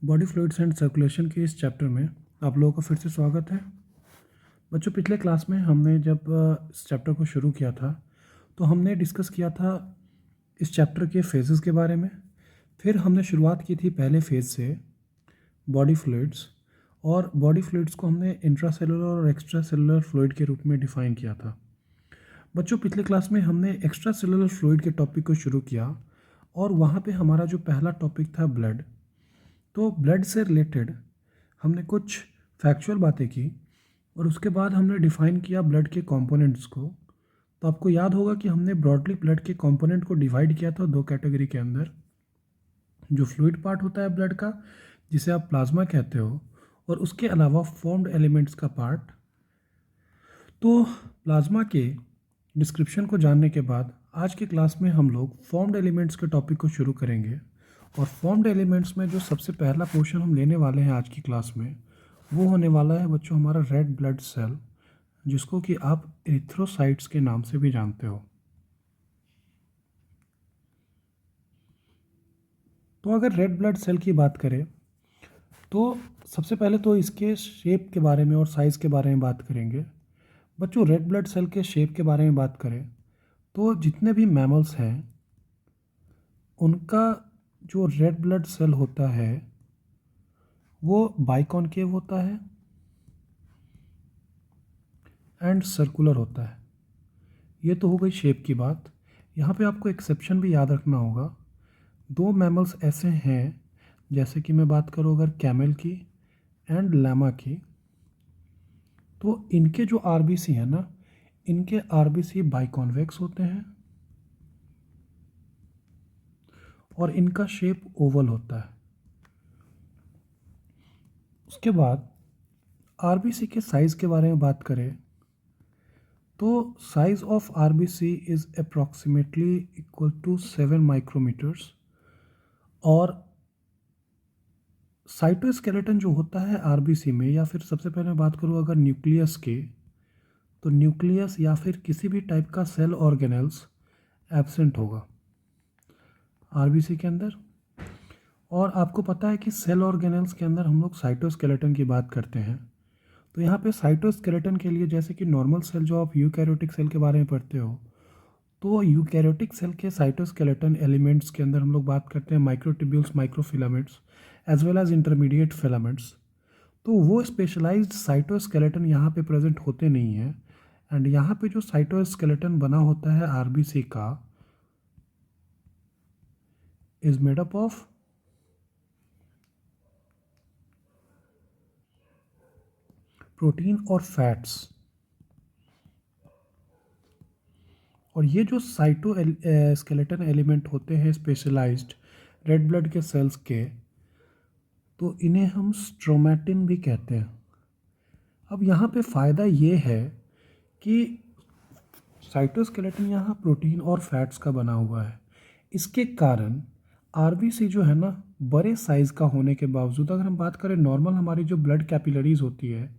Body fluids and circulation के इस chapter में आप लोगों का फिर से स्वागत है। बच्चों, पिछले क्लास में हमने जब इस चैप्टर को शुरू किया था तो हमने डिस्कस किया था इस चैप्टर के फेजेस के बारे में। फिर हमने शुरुआत की थी पहले फेज से बॉडी फ्लूइड्स, और बॉडी फ्लूइड्स को हमने इंट्रासेलुलर और एक्स्ट्रा सेलुलर फ्लूइड के रूप में डिफ़ाइन किया था। बच्चों, पिछले क्लास में हमने एक्स्ट्रा सेलुलर फ्लूइड के टॉपिक को शुरू किया और वहाँ पे हमारा जो पहला टॉपिक था ब्लड। तो ब्लड से रिलेटेड हमने कुछ फैक्चुअल बातें की और उसके बाद हमने डिफ़ाइन किया ब्लड के कंपोनेंट्स को। तो आपको याद होगा कि हमने ब्रॉडली ब्लड के कंपोनेंट को डिवाइड किया था दो कैटेगरी के अंदर, जो फ्लूइड पार्ट होता है ब्लड का जिसे आप प्लाज्मा कहते हो, और उसके अलावा फॉर्म्ड एलिमेंट्स का पार्ट। तो प्लाज्मा के डिस्क्रिप्शन को जानने के बाद आज के क्लास में हम लोग फॉर्म्ड एलिमेंट्स के टॉपिक को शुरू करेंगे। और फॉर्म्ड एलिमेंट्स में जो सबसे पहला पोर्शन हम लेने वाले हैं आज की क्लास में, वो होने वाला है बच्चों हमारा रेड ब्लड सेल, जिसको कि आप एरिथ्रोसाइट्स के नाम से भी जानते हो। तो अगर रेड ब्लड सेल की बात करें तो सबसे पहले तो इसके शेप के बारे में और साइज़ के बारे में बात करेंगे। बच्चों, रेड ब्लड सेल के शेप के बारे में बात करें तो जितने भी मैमल्स हैं उनका जो रेड ब्लड सेल होता है वो बाइकॉन्केव होता है एंड सर्कुलर होता है। ये तो हो गई शेप की बात। यहाँ पे आपको एक्सेप्शन भी याद रखना होगा। दो मैमल्स ऐसे हैं, जैसे कि मैं बात करूँ अगर कैमल की एंड लामा की, तो इनके जो आरबीसी है ना, इनके आरबीसी बाइकॉन्वेक्स होते हैं और इनका शेप ओवल होता है। उसके बाद आरबीसी के साइज़ के बारे में बात करें तो size of RBC is approximately equal to 7 micrometres. और साइटोस्केलेटन जो होता है आरबीसी में, या फिर सबसे पहले मैं बात करूँ अगर न्यूक्लियस के, तो न्यूक्लियस या फिर किसी भी टाइप का सेल ऑर्गेनेल्स एब्सेंट होगा आरबीसी के अंदर। और आपको पता है कि सेल ऑर्गेनेल्स के अंदर हम लोग साइटोस्केलेटन की बात करते हैं। तो यहाँ पे साइटोस्केलेटन के लिए, जैसे कि नॉर्मल सेल जो आप यूकैरियोटिक सेल के बारे में पढ़ते हो, तो यूकैरियोटिक सेल के साइटोस्केलेटन एलिमेंट्स के अंदर हम लोग बात करते हैं microtubules, microfilaments as well as intermediate filaments. तो वो स्पेशलाइज्ड साइटोस्केलेटन यहाँ पे प्रेजेंट होते नहीं हैं। एंड यहाँ पे जो साइटोस्केलेटन बना होता है आरबीसी का is made up of protein और फैट्स। और ये जो साइटो स्केलेटन एलिमेंट होते हैं स्पेशलाइज्ड रेड ब्लड के सेल्स के, तो इन्हें हम स्ट्रोमैटिन भी कहते हैं। अब यहाँ पे फ़ायदा ये है कि साइटोस्केलेटन यहाँ प्रोटीन और फैट्स का बना हुआ है। इसके कारण आरबीसी जो है ना, बड़े साइज़ का होने के बावजूद, अगर हम बात करें नॉर्मल हमारी जो ब्लड कैपिलरीज होती है,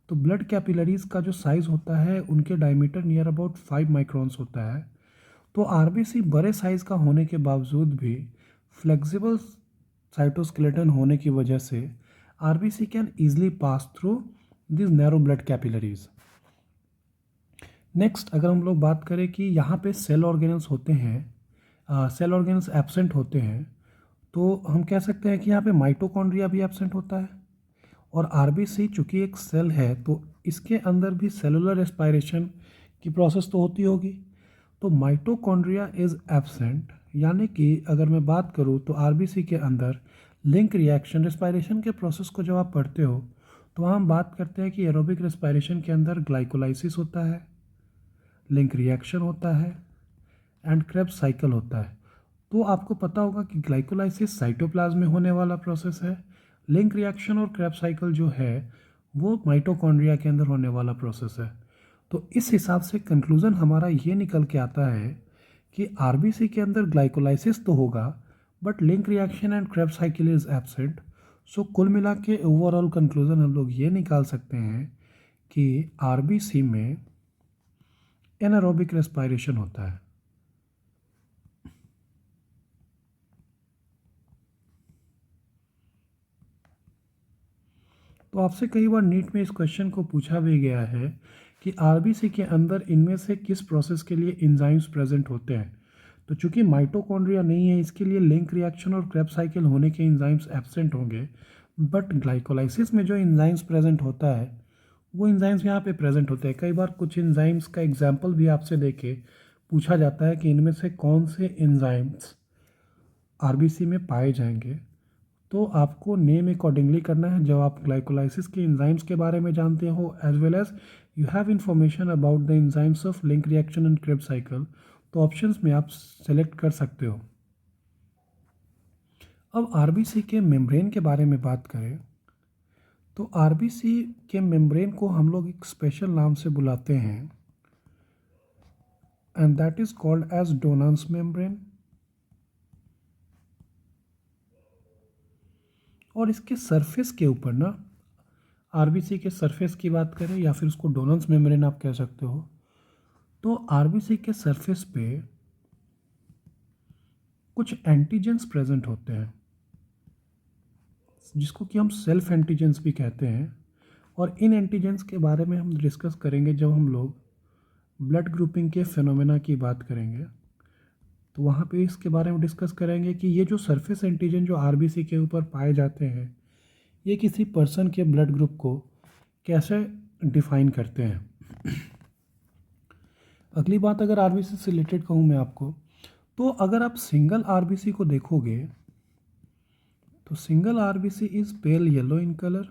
तो ब्लड कैपिलरीज का जो साइज़ होता है उनके डायमीटर नियर अबाउट 5 माइक्रोन्स होता है। तो आरबीसी बड़े साइज़ का होने के बावजूद भी फ्लेक्सिबल साइटोस्केलेटन होने की वजह से RBC can easily pass through this narrow blood capillaries. Next, अगर हम लोग बात करें कि यहाँ पे सेल ऑर्गेनल्स होते हैं, सेल ऑर्गेनल्स एब्सेंट होते हैं, तो हम कह सकते हैं कि यहाँ पे माइटोकॉन्ड्रिया भी एब्सेंट होता है। और आरबीसी चूँकि एक सेल है तो इसके अंदर भी सेलुलर रेस्पायरेशन की प्रोसेस तो होती होगी। तो माइटोकॉन्ड्रिया इज़ एब्सेंट, यानी कि अगर मैं बात करूँ तो आरबीसी के अंदर लिंक रिएक्शन, रेस्पायरेशन के प्रोसेस को जब आप पढ़ते हो तो वहाँ हम बात करते हैं कि एरोबिक रेस्पायरेशन के अंदर ग्लाइकोलाइसिस होता है, लिंक रिएक्शन होता है एंड क्रेब्स साइकिल होता है। तो आपको पता होगा कि ग्लाइकोलाइसिस साइटोप्लाज्म में होने वाला प्रोसेस है, लिंक रिएक्शन और क्रेब्स साइकिल जो है वो माइटोकॉन्ड्रिया के अंदर होने वाला प्रोसेस है। तो इस हिसाब से कंक्लूज़न हमारा ये निकल के आता है कि आरबीसी के अंदर ग्लाइकोलाइसिस तो होगा but link reaction and Krebs cycle is absent. So कुल मिला के ओवरऑल कंक्लूज़न हम लोग ये निकाल सकते हैं कि आरबीसी में एनारोबिक रेस्पायरेशन होता है। तो आपसे कई बार नीट में इस क्वेश्चन को पूछा भी गया है कि आरबीसी के अंदर इनमें से किस प्रोसेस के लिए एंजाइम्स प्रेजेंट होते हैं। तो चूंकि माइटोकॉन्ड्रिया नहीं है, इसके लिए लिंक रिएक्शन और क्रेब्स साइकिल होने के एंजाइम्स एब्सेंट होंगे, बट ग्लाइकोलाइसिस में जो एंजाइम्स प्रेजेंट होता है वो एंजाइम्स यहाँ पे प्रेजेंट होते हैं। कई बार कुछ एंजाइम्स का एग्जाम्पल भी आपसे देके पूछा जाता है कि इनमें से कौन से एंजाइम्स आरबीसी में पाए जाएंगे। तो आपको नेम अकॉर्डिंगली करना है जब आप ग्लाइकोलाइसिस के एंजाइम्स के बारे में जानते हो, as well as you have information about the enzymes of link reaction and Krebs cycle, तो ऑप्शंस में आप सेलेक्ट कर सकते हो। अब आरबीसी के मेम्ब्रेन के बारे में बात करें तो आरबीसी के मेम्ब्रेन को हम लोग एक स्पेशल नाम से बुलाते हैं and that is called as Donnan's membrane. और इसके सरफेस के ऊपर ना, आरबीसी के सरफेस की बात करें या फिर उसको डोनांस मेम्ब्रेन आप कह सकते हो, तो आरबीसी के सरफेस पे कुछ एंटीजेंस प्रेजेंट होते हैं जिसको कि हम सेल्फ एंटीजेंस भी कहते हैं। और इन एंटीजेंस के बारे में हम डिस्कस करेंगे जब हम लोग ब्लड ग्रुपिंग के फिनोमेना की बात करेंगे, तो वहाँ पे इसके बारे में डिस्कस करेंगे कि ये जो सरफेस एंटीजन जो आरबीसी के ऊपर पाए जाते हैं ये किसी पर्सन के ब्लड ग्रुप को कैसे डिफाइन करते हैं। अगली बात, अगर आरबीसी से रिलेटेड कहूँ मैं आपको, तो अगर आप सिंगल आरबीसी को देखोगे तो single RBC is pale yellow in colour,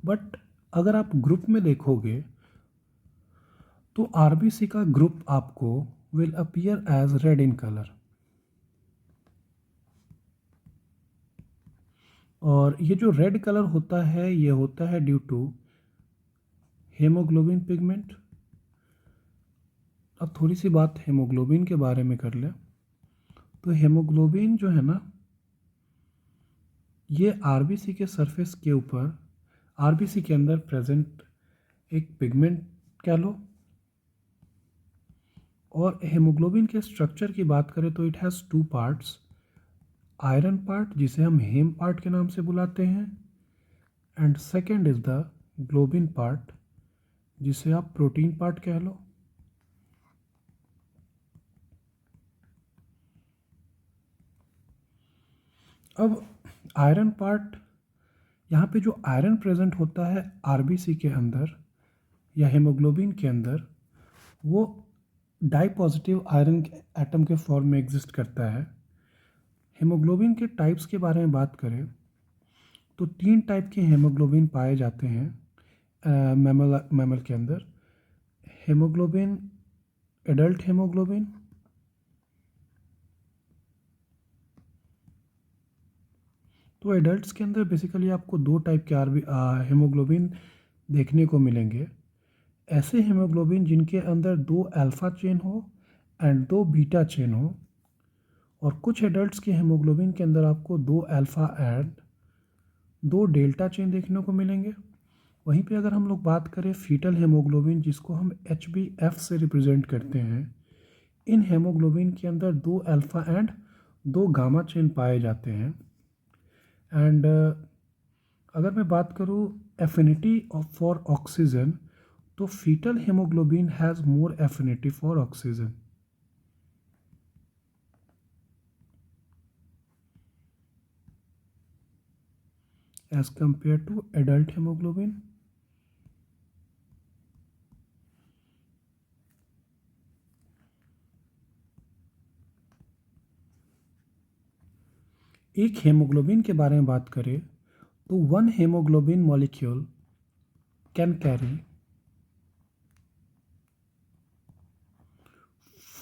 but अगर आप ग्रुप में देखोगे तो आरबीसी का ग्रुप आपको will appear as red in colour. और ये जो रेड कलर होता है ये होता है ड्यू टू हेमोग्लोबिन पिगमेंट। अब थोड़ी सी बात हेमोग्लोबिन के बारे में कर ले, तो हेमोग्लोबिन जो है ना, ये आरबीसी के सरफेस के ऊपर आरबीसी के अंदर प्रेजेंट एक पिगमेंट कह लो। और हेमोग्लोबिन के स्ट्रक्चर की बात करें तो it has two parts, iron part जिसे हम हेम पार्ट के नाम से बुलाते हैं, and second is the globin part जिसे आप प्रोटीन पार्ट कह लो। अब आयरन पार्ट, यहाँ पे जो आयरन प्रेजेंट होता है आरबीसी के अंदर या हेमोग्लोबिन के अंदर, वो डाई पॉजिटिव आयरन एटम के फॉर्म में एग्जिस्ट करता है। हेमोग्लोबिन के टाइप्स के बारे में बात करें तो 3 टाइप के हेमोग्लोबिन पाए जाते हैं मैमल के अंदर। हेमोग्लोबिन, एडल्ट हेमोग्लोबिन, तो एडल्ट्स के अंदर बेसिकली आपको 2 टाइप के हेमोग्लोबिन देखने को मिलेंगे। ऐसे हेमोग्लोबिन जिनके अंदर 2 अल्फा चेन हो एंड 2 बीटा चेन हो, और कुछ एडल्ट्स के हेमोग्लोबिन के अंदर आपको 2 अल्फा एंड 2 डेल्टा चेन देखने को मिलेंगे। वहीं पे अगर हम लोग बात करें फीटल हेमोग्लोबिन जिसको हम HbF से रिप्रेजेंट करते हैं, इन हेमोग्लोबिन के अंदर 2 अल्फा एंड 2 गामा चेन पाए जाते हैं। एंड अगर मैं बात करूँ एफिनिटी फॉर ऑक्सीजन, तो foetal haemoglobin has more affinity for oxygen as compare to adult haemoglobin. एक हेमोग्लोबिन के बारे में बात करें तो 1 haemoglobin molecule can carry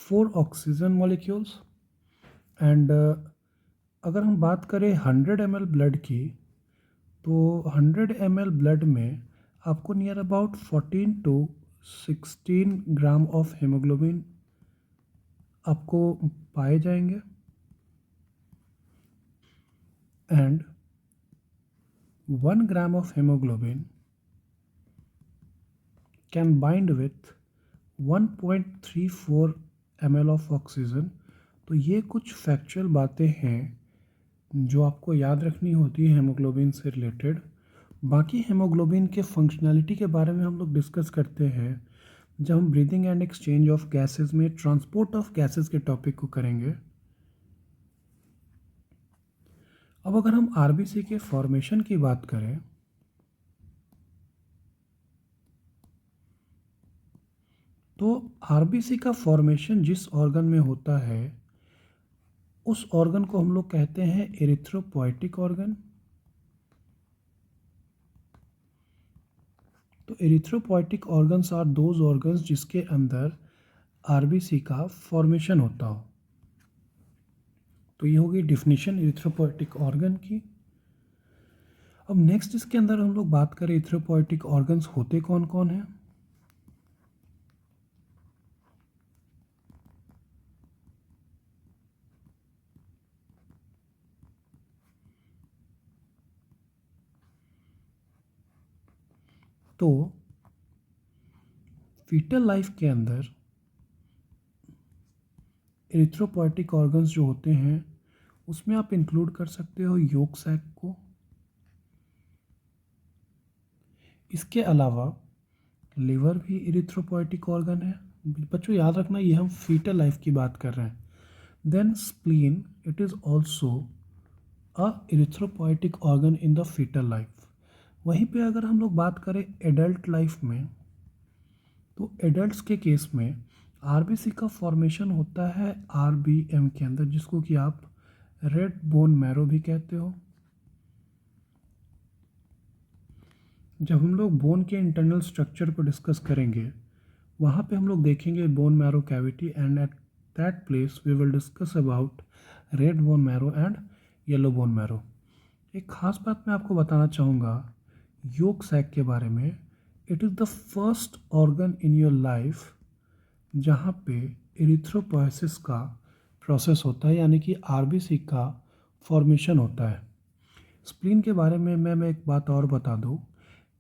4 oxygen molecules. And अगर हम बात करें 100 ml ब्लड की, तो 100 ml ब्लड में आपको near about 14 to 16 gram of haemoglobin आपको पाए जाएंगे। And 1 gram of haemoglobin can bind with 1.34 ml of oxygen. तो ये कुछ फैक्चुअल बातें हैं जो आपको याद रखनी होती है हेमोग्लोबिन से रिलेटेड। बाकी हेमोग्लोबिन के फंक्शनैलिटी के बारे में हम लोग डिस्कस करते हैं जब हम breathing and exchange of gases में ट्रांसपोर्ट ऑफ गैसेस के टॉपिक को करेंगे। अब अगर हम आरबीसी के फॉर्मेशन की बात करें तो आरबीसी का फॉर्मेशन जिस ऑर्गन में होता है उस ऑर्गन को हम लोग कहते हैं एरिथ्रोपोइटिक ऑर्गन। तो एरिथ्रोपोइटिक ऑर्गन्स आर दोज ऑर्गन्स जिसके अंदर आरबीसी का फॉर्मेशन होता हो। तो ये होगी डिफिनीशन एरिथ्रोपोइटिक ऑर्गन की। अब नेक्स्ट इसके अंदर हम लोग बात करें एरिथ्रोपोइटिक ऑर्गन्स होते कौन कौन हैं। तो फीटल लाइफ के अंदर एरिथ्रोपोइटिक ऑर्गन्स जो होते हैं उसमें आप इंक्लूड कर सकते हो योक सैक को। इसके अलावा लिवर भी एरिथ्रोपोइटिक ऑर्गन है। बच्चों याद रखना ये हम फीटल लाइफ की बात कर रहे हैं। Then spleen, it is also a erythropoietic organ in the foetal life. वहीं पे अगर हम लोग बात करें एडल्ट लाइफ में तो एडल्ट्स के केस में आरबीसी का फॉर्मेशन होता है आरबीएम के अंदर, जिसको कि आप रेड बोन मैरो भी कहते हो। जब हम लोग बोन के इंटरनल स्ट्रक्चर को डिस्कस करेंगे वहाँ पे हम लोग देखेंगे bone marrow cavity and at that place we will discuss about red bone marrow and yellow bone marrow. एक खास बात मैं आपको बताना चाहूँगा योक सैक के बारे में। It is the first organ in your life जहाँ पे एरिथ्रोपोएसिस का प्रोसेस होता है, यानी कि आरबीसी का फॉर्मेशन होता है। स्प्लीन के बारे में मैं एक बात और बता दूँ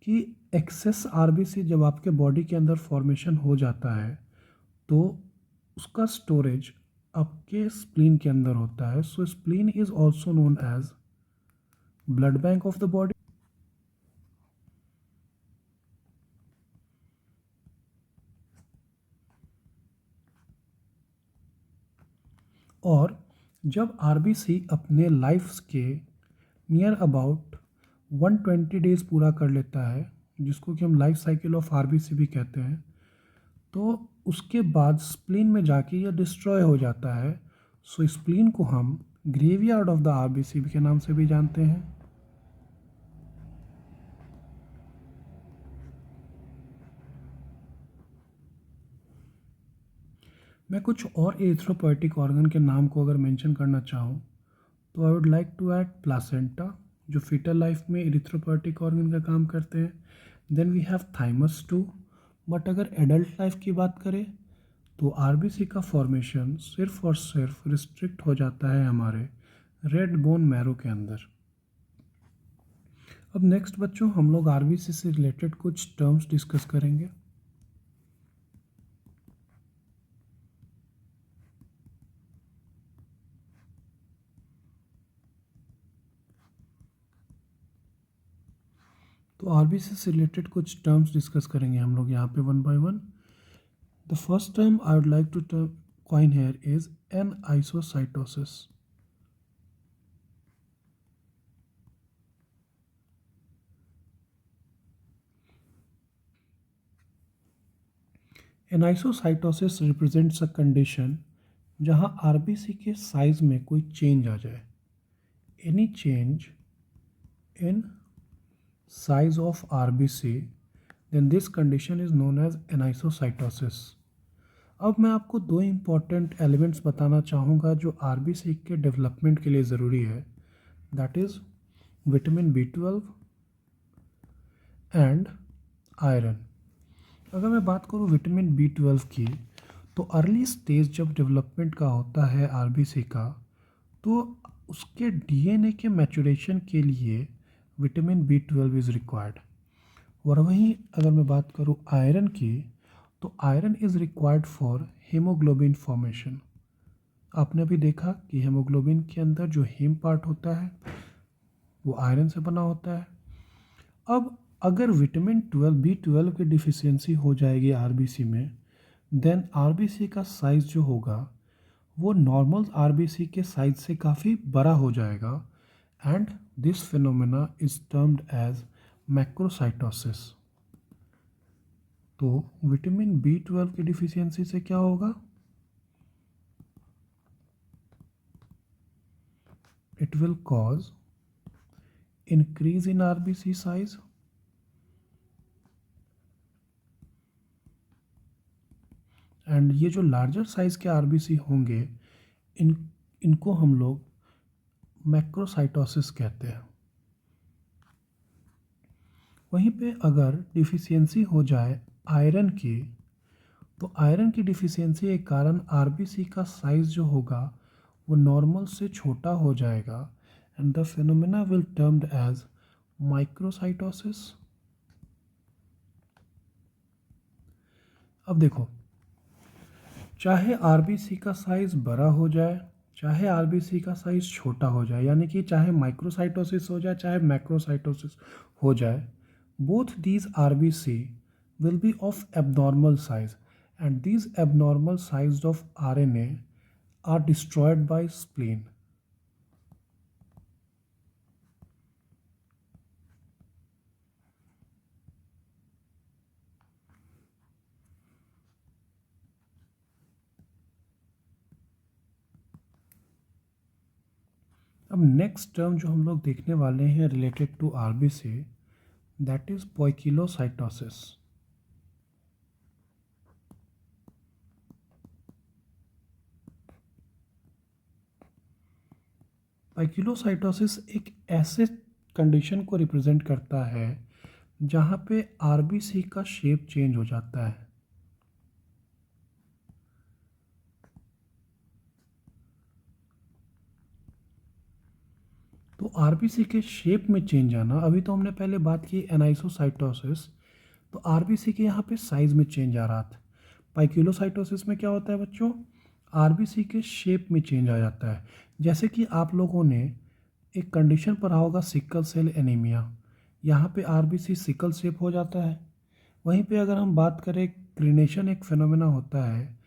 कि एक्सेस आरबीसी जब आपके बॉडी के अंदर फॉर्मेशन हो जाता है तो उसका स्टोरेज आपके स्प्लीन के अंदर होता है। So spleen is also known as blood bank of the body. और जब आरबीसी अपने लाइफ के नियर अबाउट 120 डेज पूरा कर लेता है, जिसको कि हम लाइफ साइकिल ऑफ आरबीसी भी कहते हैं, तो उसके बाद स्प्लीन में जाके यह डिस्ट्रॉय हो जाता है। सो स्प्लीन को हम ग्रेवयार्ड ऑफ द आरबीसी के नाम से भी जानते हैं। मैं कुछ और एरिथ्रोपोइटिक ऑर्गन के नाम को अगर मेंशन करना चाहूँ तो I would like to add placenta, जो फीटल लाइफ में एरिथ्रोपोइटिक ऑर्गन का काम करते हैं। Then we have thymus too. But अगर एडल्ट लाइफ की बात करें तो आरबीसी का फॉर्मेशन सिर्फ और सिर्फ रिस्ट्रिक्ट हो जाता है हमारे रेड बोन मैरो के अंदर। अब नेक्स्ट बच्चों हम लोग आरबीसी से रिलेटेड कुछ टर्म्स डिस्कस करेंगे। तो आरबीसी से रिलेटेड कुछ टर्म्स डिस्कस करेंगे हम लोग यहाँ पे one by one. The first term I would like to coin here is anisocytosis. Anisocytosis represents a condition जहाँ आरबीसी के साइज में कोई चेंज आ जाए। Any change in size of RBC, then this condition is known as anisocytosis. अब मैं आपको दो इम्पॉर्टेंट एलिमेंट्स बताना चाहूँगा जो आरबीसी के डेवलपमेंट के लिए ज़रूरी है, that is vitamin B12 and iron. अगर मैं बात करूँ विटामिन B12 की तो अर्ली स्टेज जब डेवलपमेंट का होता है आरबीसी का तो उसके डीएनए के मैचुरेशन के लिए विटामिन B12 इज़ रिक्वायर्ड। और वहीं अगर मैं बात करूँ आयरन की तो iron is required for haemoglobin formation. आपने अभी देखा कि हेमोग्लोबिन के अंदर जो हीम पार्ट होता है वो आयरन से बना होता है। अब अगर विटामिन 12 B12 की डिफिशियंसी हो जाएगी आरबीसी में, देन आरबीसी का साइज जो होगा वो नॉर्मल आरबीसी के साइज से काफ़ी बड़ा हो जाएगा and this phenomena is termed as macrocytosis. तो विटामिन B12 की डिफिशियंसी से क्या होगा? It will cause increase in RBC size and ये जो लार्जर साइज के आरबीसी होंगे इनको हम लोग मैक्रोसाइटोसिस कहते हैं। वहीं पे अगर डिफिशियंसी हो जाए आयरन की, तो आयरन की डिफिशियंसी के कारण आरबीसी का साइज जो होगा वो नॉर्मल से छोटा हो जाएगा and the phenomena will termed as microcytosis. अब देखो, चाहे आरबीसी का साइज बड़ा हो जाए चाहे आरबीसी का साइज छोटा हो जाए, यानी कि चाहे माइक्रोसाइटोसिस हो जाए चाहे मैक्रोसाइटोसिस हो जाए, both these RBC will be of abnormal size and these abnormal sized of RNA are destroyed by spleen. अब नेक्स्ट टर्म जो हम लोग देखने वाले हैं related to RBC, that is poikilocytosis. Poikilocytosis एक ऐसे कंडीशन को रिप्रेजेंट करता है जहाँ पे आरबीसी का शेप चेंज हो जाता है। तो आरबीसी के शेप में चेंज आना, अभी तो हमने पहले बात की एनाइसोसाइटोसिस, तो आरबीसी के यहाँ पे साइज में चेंज आ रहा था। पाइक्यूलोसाइटोसिस में क्या होता है बच्चों? आरबीसी के शेप में चेंज आ जाता है। जैसे कि आप लोगों ने एक कंडीशन पढ़ा होगा सिकल सेल एनीमिया, यहाँ पे आरबीसी सिकल शेप हो जाता है। वहीं पे अगर हम बात करें क्रिनेशन, एक फिनोमेना होता है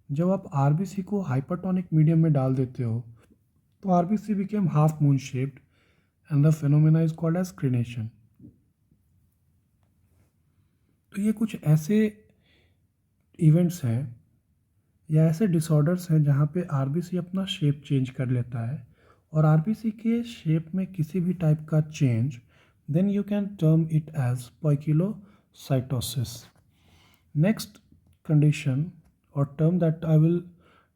जब आप आरबीसी को हाइपरटोनिक मीडियम में डाल देते हो तो RBC became half moon shaped and the phenomena is called as crenation। तो ये कुछ ऐसे इवेंट्स हैं या ऐसे डिसऑर्डर्स हैं जहाँ पे आरबीसी अपना शेप चेंज कर लेता है, और आरबीसी के शेप में किसी भी टाइप का change, then you can term it as poikilocytosis. Next condition और term that I will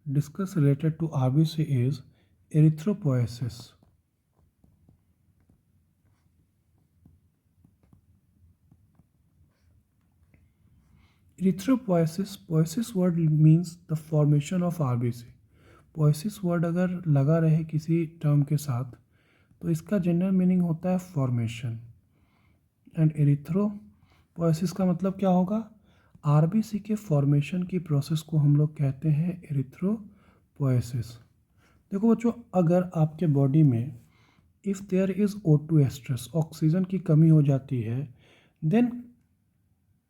discuss related to RBC is erythropoiesis. Erythropoiesis, poiesis word means the formation of RBC. Poiesis word अगर लगा रहे किसी term के साथ तो इसका general meaning होता है फॉर्मेशन, एंड एरिथ्रोपोएसिस का मतलब क्या होगा? आरबीसी के फॉर्मेशन की प्रोसेस को हम लोग कहते हैं एरिथ्रोपोएसिस। देखो बच्चों, अगर आपके बॉडी में if there is O2 stress, oxygen की कमी हो जाती है, then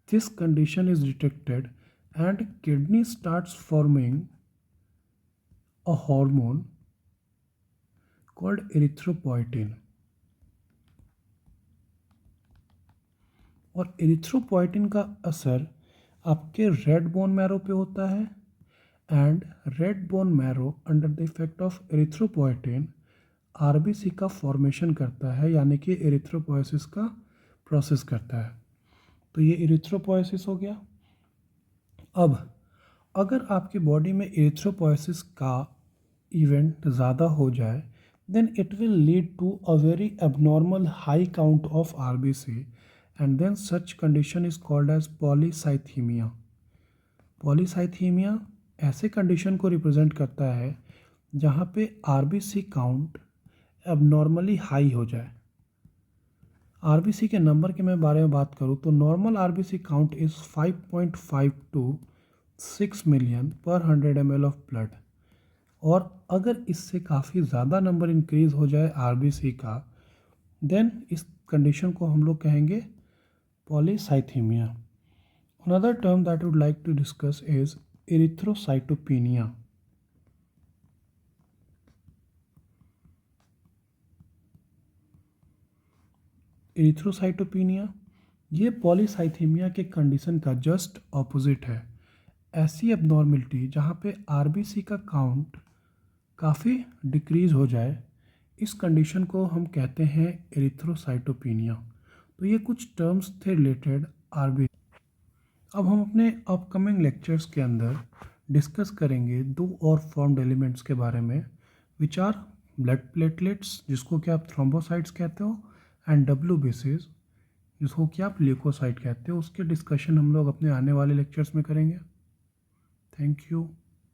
this condition is detected and kidney starts forming a hormone called erythropoietin। और erythropoietin का असर आपके रेड बोन मैरो पे होता है and red bone marrow under the effect of erythropoietin RBC का फॉर्मेशन करता है, यानी कि एरिथ्रोपोएसिस का प्रोसेस करता है। तो ये एरिथ्रोपोएसिस हो गया। अब अगर आपकी बॉडी में एरिथ्रोपोएसिस का इवेंट ज़्यादा हो जाए, then it will lead to a very abnormal high count of RBC and then such condition is called as polycythaemia. Polycythaemia ऐसे कंडीशन को रिप्रेजेंट करता है जहाँ पे आरबीसी काउंट एबनॉर्मली हाई हो जाए। आरबीसी के नंबर के मैं बारे में बात करूँ तो normal RBC count is 5.5 to 6 million per 100 ml of blood, और अगर इससे काफ़ी ज़्यादा नंबर इंक्रीज़ हो जाए आरबीसी का, देन इस कंडीशन को हम लोग कहेंगे polycythemia. Another term that would like to discuss is erythrocytopenia. Erythrocytopenia ये पॉलीसाइथीमिया के कंडीशन का जस्ट ऑपोजिट है। ऐसी एबनॉर्मलिटी जहाँ पे आरबीसी का काउंट काफ़ी डिक्रीज़ हो जाए, इस कंडीशन को हम कहते हैं एरिथ्रोसाइटोपिनिया। तो ये कुछ टर्म्स थे रिलेटेड आरबीसी। अब हम अपने अपकमिंग लेक्चर्स के अंदर डिस्कस करेंगे दो और फॉर्म्ड एलिमेंट्स के बारे में, विच आर ब्लड प्लेटलेट्स जिसको कि आप थ्रोम्बोसाइट्स कहते हो, एंड डब्ल्यूबीसीज जिसको कि आप ल्यूकोसाइट कहते हो। उसके डिस्कशन हम लोग अपने आने वाले लेक्चर्स में करेंगे। Thank you.